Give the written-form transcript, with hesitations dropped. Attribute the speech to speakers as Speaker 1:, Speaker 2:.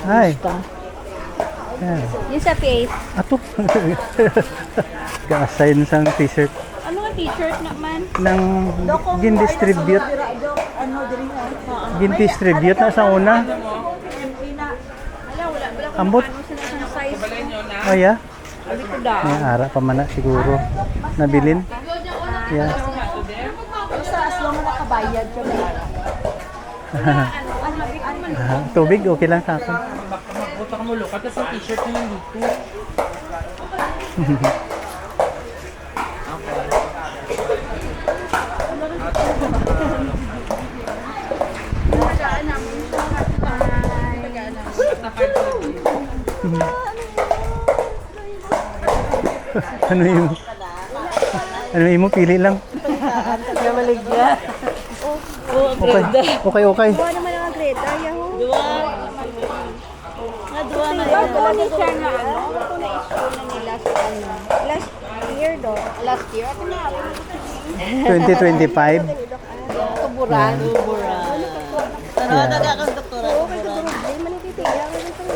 Speaker 1: Hi.
Speaker 2: Basta.
Speaker 1: Yan.
Speaker 2: Yung sa face.
Speaker 1: Ato. Ka-assign sang t-shirt
Speaker 2: Ano nga t-shirt naman?
Speaker 1: ng gin-distribute. Gin-distribute na sa una.
Speaker 2: Wala, wala ko
Speaker 1: Ambot.
Speaker 2: ano sila sa size.
Speaker 1: Oh, yeah.
Speaker 2: Sabi ko daw.
Speaker 1: May ara pa man na siguro. Nabilin. Yeah.
Speaker 2: Basta as long na nakabayad ka ba?
Speaker 1: Tubig, okay lang sa akin.
Speaker 3: Magbuta ka mo, look. Tapos yung t-shirt mo yung dito.
Speaker 1: Ano yung pili lang.
Speaker 2: Namaligya.
Speaker 1: Okay.
Speaker 2: Duwa naman ang grade. Ayaw.
Speaker 4: Dua. Nga dua na
Speaker 2: Diba,
Speaker 4: yun.
Speaker 2: ito ni siya na ano? Ito na issue na nila sa ano. Last year do. Last year? Ito na.
Speaker 1: 2025.
Speaker 2: Tuburan.
Speaker 4: Bura. Tanawa na kang doktora.
Speaker 2: Oo, kay Tuburan. Ay, manititiga. Ang ito na.